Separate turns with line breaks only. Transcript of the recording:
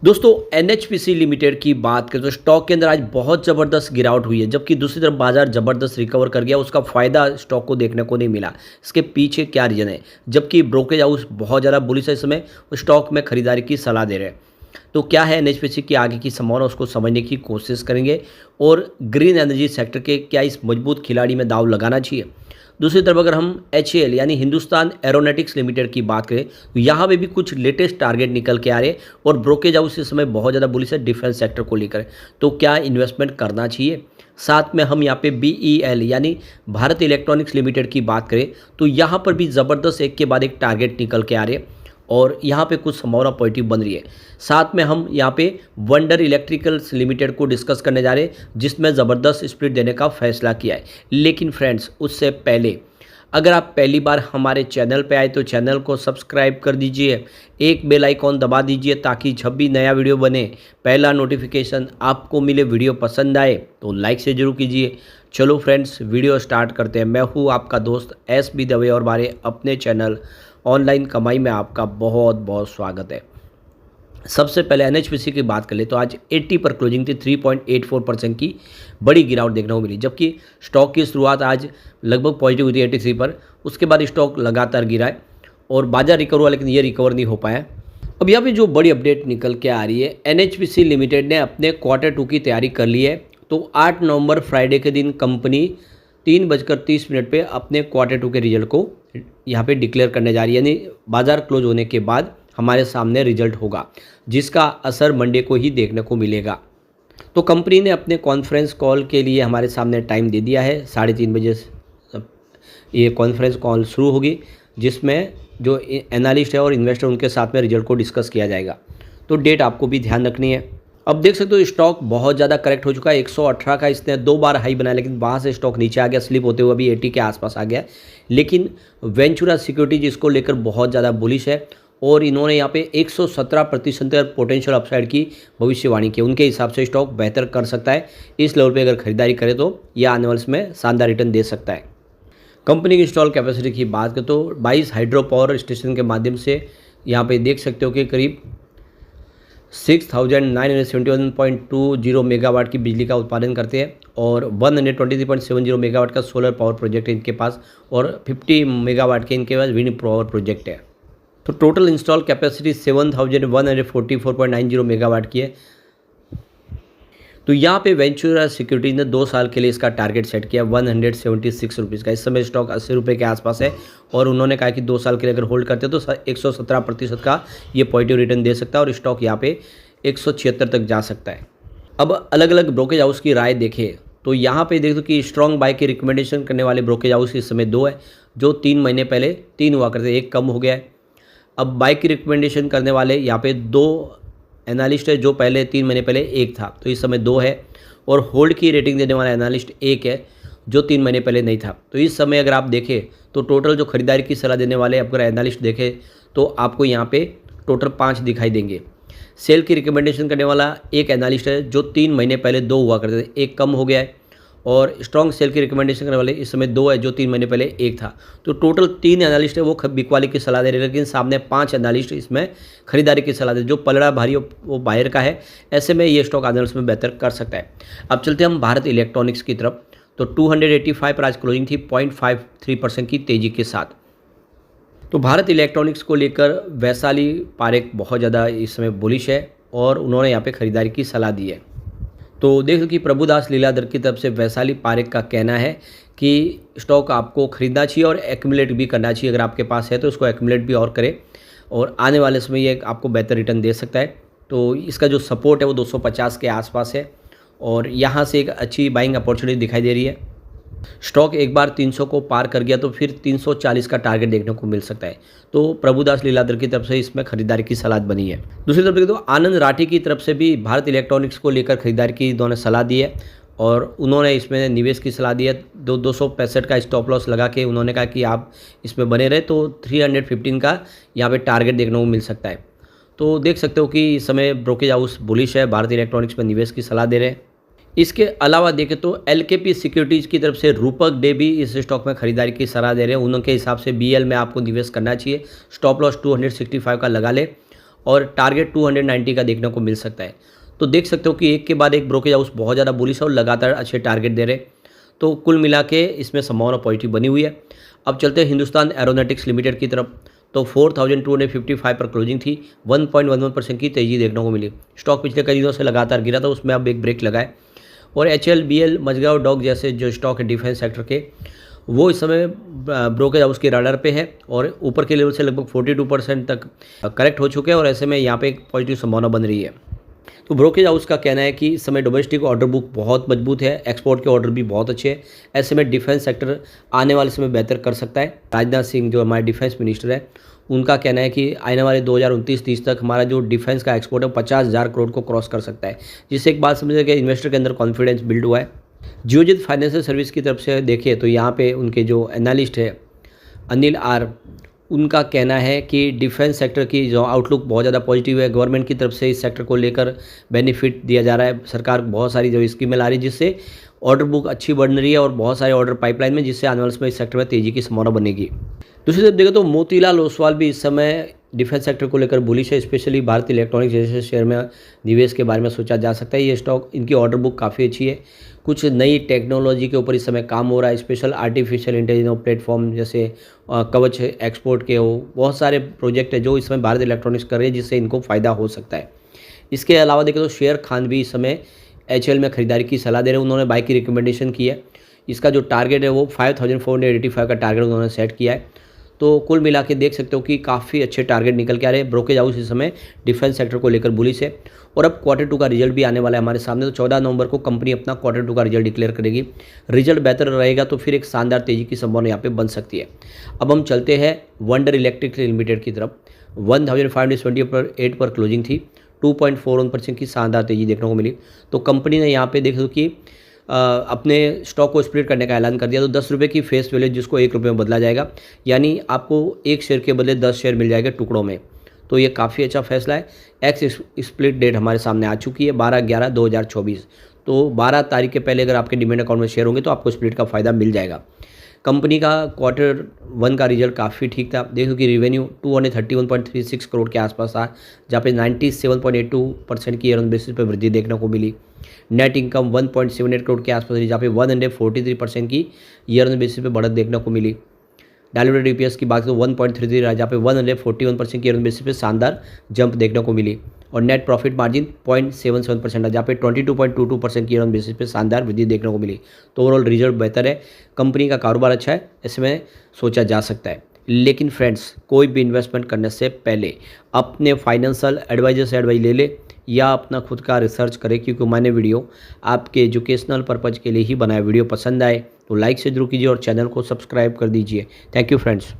दोस्तों NHPC limited की बात करें तो स्टॉक के अंदर आज बहुत ज़बरदस्त गिरावट हुई है, जबकि दूसरी तरफ बाजार ज़बरदस्त रिकवर कर गया। उसका फ़ायदा स्टॉक को देखने को नहीं मिला। इसके पीछे क्या रीज़न है? जबकि ब्रोकरेज हाउस बहुत ज़्यादा बुलिश है, इस समय स्टॉक में खरीदारी की सलाह दे रहे हैं। तो क्या है एनएचपीसी की आगे की संभावना, उसको समझने की कोशिश करेंगे। और ग्रीन एनर्जी सेक्टर के क्या इस मजबूत खिलाड़ी में दाव लगाना चाहिए। दूसरी तरफ अगर हम एचएएल यानी हिंदुस्तान एरोनॉटिक्स लिमिटेड की बात करें तो यहाँ पे भी कुछ लेटेस्ट टारगेट निकल के आ रहे हैं और ब्रोकेज हाउस इस समय बहुत ज़्यादा बुलिश है डिफेंस सेक्टर को लेकर। तो क्या इन्वेस्टमेंट करना चाहिए? साथ में हम यहाँ पे बीईएल यानी भारत इलेक्ट्रॉनिक्स लिमिटेड की बात करें तो यहाँ पर भी ज़बरदस्त एक के बाद एक टारगेट निकल के आ रहे हैं और यहाँ पे कुछ संभावना पॉजिटिव बन रही है। साथ में हम यहाँ पे वंडर इलेक्ट्रिकल्स लिमिटेड को डिस्कस करने जा रहे हैं, जिसमें ज़बरदस्त स्प्लिट देने का फैसला किया है। लेकिन फ्रेंड्स, उससे पहले अगर आप पहली बार हमारे चैनल पे आए तो चैनल को सब्सक्राइब कर दीजिए, एक बेल आइकॉन दबा दीजिए ताकि जब भी नया वीडियो बने पहला नोटिफिकेशन आपको मिले। वीडियो पसंद आए तो लाइक से जरूर कीजिए। चलो फ्रेंड्स, वीडियो स्टार्ट करते हैं। मैं हूँ आपका दोस्त एस बी दवे और हमारे अपने चैनल ऑनलाइन कमाई में आपका बहुत बहुत स्वागत है। सबसे पहले एनएचपीसी की बात कर ले तो आज 80 पर क्लोजिंग थी। 3.84% की बड़ी गिरावट देखने को मिली, जबकि स्टॉक की शुरुआत आज लगभग पॉजिटिव हुई थी 83 पर। उसके बाद स्टॉक लगातार गिरा है और बाजार रिकवर हुआ, लेकिन ये रिकवर नहीं हो पाया। अब यहाँ पे जो बड़ी अपडेट निकल के आ रही है, एनएचपीसी लिमिटेड ने अपने क्वार्टर 2 की तैयारी कर ली है। तो 8 नवंबर फ्राइडे के दिन कंपनी 3:30 पे अपने क्वार्टर 2 के रिजल्ट को यहाँ पे डिक्लेयर करने जा रही है, यानी बाजार क्लोज होने के बाद हमारे सामने रिजल्ट होगा, जिसका असर मंडे को ही देखने को मिलेगा। तो कंपनी ने अपने कॉन्फ्रेंस कॉल के लिए हमारे सामने टाइम दे दिया है। 3:30 बजे ये कॉन्फ्रेंस कॉल शुरू होगी, जिसमें जो एनालिस्ट है और इन्वेस्टर उनके साथ में रिजल्ट को डिस्कस किया जाएगा। तो डेट आपको भी ध्यान रखनी है। अब देख सकते हो स्टॉक बहुत ज़्यादा करेक्ट हो चुका है। 118 का इसने 2 बार हाई बनाया, लेकिन वहाँ से स्टॉक नीचे आ गया, स्लिप होते हुए अभी 80 के आसपास आ गया। लेकिन वेंचुरा सिक्योरिटीज इसको लेकर बहुत ज़्यादा बुलिश है और इन्होंने यहाँ पे 117% पोटेंशियल अपसाइड की भविष्यवाणी की। उनके हिसाब से स्टॉक बेहतर कर सकता है। इस लेवल पे अगर खरीदारी करे तो यह आने वाले में शानदार रिटर्न दे सकता है। कंपनी की इंस्टॉल कैपेसिटी की बात करें तो 22 हाइड्रो पावर स्टेशन के माध्यम से यहाँ पे देख सकते हो कि करीब 6971.20 मेगावाट की बिजली का उत्पादन करते हैं और 123.70 मेगावाट का सोलर पावर प्रोजेक्ट है इनके पास और 50 मेगावाट के इनके पास विंड पावर प्रोजेक्ट है। तो टोटल इंस्टॉल कैपेसिटी 7144.90 मेगावाट की है। तो यहाँ पे वेंचुरा सिक्योरिटीज ने 2 साल के लिए इसका टारगेट सेट किया 176 रुपीज़ का। इस समय स्टॉक 80 रुपये के आसपास है और उन्होंने कहा कि 2 साल के लिए अगर होल्ड करते तो 117% का ये पॉजिटिव रिटर्न दे सकता है और स्टॉक यहाँ पे 176 तक जा सकता है। अब अलग अलग ब्रोकेज हाउस की राय देखें तो यहाँ पे देख दो कि स्ट्रॉन्ग बाय की रिकमेंडेशन करने वाले ब्रोकेज हाउस इस समय 2 है, जो 3 महीने पहले 3 हुआ करते, एक कम हो गया है। अब बाय की रिकमेंडेशन करने वाले यहाँ पे 2 एनालिस्ट है, जो पहले 3 महीने पहले 1 था, तो इस समय 2 है। और होल्ड की रेटिंग देने वाला एनालिस्ट 1 है, जो 3 महीने पहले नहीं था। तो इस समय अगर आप देखें तो टोटल जो खरीदारी की सलाह देने वाले अगर एनालिस्ट देखें तो आपको यहाँ पे टोटल 5 दिखाई देंगे। सेल की रिकमेंडेशन करने वाला एक एनालिस्ट है, जो 3 महीने पहले 2 हुआ करते थे, एक कम हो गया है। और स्ट्रॉन्ग सेल की रिकमेंडेशन करने वाले इस समय 2 है, जो 3 महीने पहले 1 था। तो टोटल 3 एनालिस्ट है वो बिकवाली की सलाह दे रहे हैं, लेकिन सामने 5 एनालिस्ट इसमें खरीदारी की सलाह दे। जो पलड़ा भारी वो बाहर का है, ऐसे में ये स्टॉक आने में बेहतर कर सकता है। अब चलते हम भारत इलेक्ट्रॉनिक्स की तरफ। तो 285 पर आज क्लोजिंग थी 0.53% की तेज़ी के साथ। तो भारत इलेक्ट्रॉनिक्स को लेकर वैशाली पारेख बहुत ज़्यादा इस समय बुलिश है और उन्होंने यहाँ पे खरीदारी की सलाह दी है। तो देख लो कि प्रभुदास लीलाधर की तरफ से वैशाली पारेख का कहना है कि स्टॉक आपको खरीदना चाहिए और एक्यूमुलेट भी करना चाहिए। अगर आपके पास है तो उसको एक्यूमुलेट भी और करें और आने वाले समय ये आपको बेहतर रिटर्न दे सकता है। तो इसका जो सपोर्ट है वो 250 के आसपास है और यहाँ से एक अच्छी बाइंग अपॉर्चुनिटी दिखाई दे रही है। स्टॉक एक बार 300 को पार कर गया तो फिर 340 का टारगेट देखने को मिल सकता है। तो प्रभुदास लीलाधर की तरफ से इसमें खरीदारी की सलाह बनी है। दूसरी तरफ देखो तो आनंद राठी की तरफ से भी भारत इलेक्ट्रॉनिक्स को लेकर खरीदारी की उन्होंने सलाह दी है और उन्होंने इसमें निवेश की सलाह दी है। 265 का स्टॉप लॉस लगा के उन्होंने कहा कि आप इसमें बने रहे तो 315 का यहाँ पे टारगेट देखने को मिल सकता है। तो देख सकते हो कि इस समय ब्रोकेज हाउस बुलिश है, भारत इलेक्ट्रॉनिक्स में निवेश की सलाह दे रहे हैं। इसके अलावा देखें तो एलकेपी सिक्योरिटीज की तरफ से रूपक डे भी इस स्टॉक में खरीदारी की सलाह दे रहे हैं। उनके हिसाब से बीएल में आपको निवेश करना चाहिए। स्टॉप लॉस 265 का लगा ले और टारगेट 290 का देखने को मिल सकता है। तो देख सकते हो कि एक के बाद एक ब्रोकेज हाउस बहुत ज़्यादा बुलिश है और लगातार अच्छे टारगेट दे रहे। तो कुल मिला के इसमें संभावना पॉजिटिव बनी हुई है। अब चलते हैं हिंदुस्तान एरोनॉटिक्स लिमिटेड की तरफ। तो 4255 पर क्लोजिंग थी, 1.11% की तेज़ी देखने को मिली। स्टॉक पिछले कई दिनों से लगातार गिरा था, उसमें अब एक ब्रेक लगा है। और HLBL, मजगांव डॉक जैसे जो स्टॉक है डिफेंस सेक्टर के, वो इस समय ब्रोकेज हाउस के राडार पे है और ऊपर के लेवल से लगभग 42% तक करेक्ट हो चुके हैं और ऐसे में यहाँ पे एक पॉजिटिव संभावना बन रही है। तो ब्रोकेज हाउस का कहना है कि इस समय डोमेस्टिक ऑर्डर बुक बहुत मजबूत है, एक्सपोर्ट के ऑर्डर भी बहुत अच्छे हैं। ऐसे में डिफेंस सेक्टर आने वाले समय बेहतर कर सकता है। राजनाथ सिंह जो हमारे डिफेंस मिनिस्टर है, उनका कहना है कि आने वाले 2029-30 तक हमारा जो डिफेंस का एक्सपोर्ट है 50,000 करोड़ को क्रॉस कर सकता है, जिससे एक बात समझिए कि इन्वेस्टर के अंदर कॉन्फिडेंस बिल्ड हुआ है। जियोजित फाइनेंशियल सर्विस की तरफ से देखें तो यहाँ पे उनके जो एनालिस्ट है अनिल आर, उनका कहना है कि डिफेंस सेक्टर की जो आउटलुक बहुत ज़्यादा पॉजिटिव है। गवर्नमेंट की तरफ से इस सेक्टर को लेकर बेनिफिट दिया जा रहा है। सरकार बहुत सारी जो स्कीमें ला रही है जिससे ऑर्डर बुक अच्छी बढ़ रही है और बहुत सारे ऑर्डर पाइपलाइन में, जिससे आने वाले समय इस सेक्टर में तेज़ी की संभावना बनेगी। दूसरी तरफ देखें तो मोतीलाल ओसवाल भी इस समय डिफेंस सेक्टर को लेकर बुलिश है। स्पेशली भारतीय इलेक्ट्रॉनिक्स जैसे शेयर में निवेश के बारे में सोचा जा सकता है। ये स्टॉक, इनकी ऑर्डर बुक काफ़ी अच्छी है। कुछ नई टेक्नोलॉजी के ऊपर इस समय काम हो रहा है, स्पेशल आर्टिफिशियल इंटेलिजेंस प्लेटफॉर्म जैसे कवच एक्सपोर्ट के हो, बहुत सारे प्रोजेक्ट है जो इस समय भारत इलेक्ट्रॉनिक्स कर रही है, जिससे इनको फ़ायदा हो सकता है। इसके अलावा देखें तो शेर खान भी इस समय HL में खरीदारी की सलाह दे रहे हैं। उन्होंने बाई की रिकमेंडेशन की है। इसका जो टारगेट है वो 5485 का टारगेट उन्होंने सेट किया है। तो कुल मिला के देख सकते हो कि काफ़ी अच्छे टारगेट निकल के आ रहे हैं। ब्रोकेज हाउस इस समय डिफेंस सेक्टर को लेकर बुलिश है। और अब Q2 का रिजल्ट भी आने वाला है हमारे सामने। तो 14 नवंबर को कंपनी अपना Q2 का रिजल्ट डिक्लेयर करेगी। रिजल्ट बेहतर रहेगा तो फिर एक शानदार तेज़ी की संभावना यहाँ पे बन सकती है। अब हम चलते हैं वंडर इलेक्ट्रिक लिमिटेड की तरफ। 1528 पर क्लोजिंग थी, 2.41% की शानदार तेज़ी देखने को मिली। तो कंपनी ने यहाँ पे देखो कि अपने स्टॉक को स्प्लिट करने का ऐलान कर दिया। तो 10 रुपये की फेस वैल्यू जिसको 1 रुपये में बदला जाएगा, यानी आपको एक शेयर के बदले 10 शेयर मिल जाएगा टुकड़ों में। तो ये काफ़ी अच्छा फैसला है। एक्स स्प्लिट डेट हमारे सामने आ चुकी है 12/11/2024। तो 12 तारीख के पहले अगर आपके डिमेट अकाउंट में शेयर होंगे तो आपको स्प्लिट का फ़ायदा मिल जाएगा। कंपनी का Q1 का रिजल्ट काफ़ी ठीक था। देखो कि रेवेन्यू 231.36 करोड़ के आसपास था, जहाँ पे 97.82% की ईयर ऑन बेसिस पर वृद्धि देखने को मिली। नेट इनकम 1.78 करोड़ के आसपास रही, जहाँ पे 143% की ईयर ऑन बेसिस पे बढ़त देखने को मिली। डायलूटेड EPS की बात करें 1.33 रहा, जहाँ पे 141% की ईयर ऑन बेसिस पे शानदार जंप देखने को मिली। और नेट प्रॉफिट मार्जिन 0.77% है, जहाँ पे 22.22% की ईयर ऑन बेसिस पे शानदार वृद्धि देखने को मिली। तो ओवरऑल रिजल्ट बेहतर है, कंपनी का कारोबार अच्छा है, इसमें सोचा जा सकता है। लेकिन फ्रेंड्स, कोई भी इन्वेस्टमेंट करने से पहले अपने फाइनेंशियल एडवाइजर से एडवाइस ले ले या अपना खुद का रिसर्च करें, क्योंकि मैंने वीडियो आपके एजुकेशनल पर्पज़ के लिए ही बनाया। वीडियो पसंद आए तो लाइक से जरूर कीजिए और चैनल को सब्सक्राइब कर दीजिए। Thank you friends.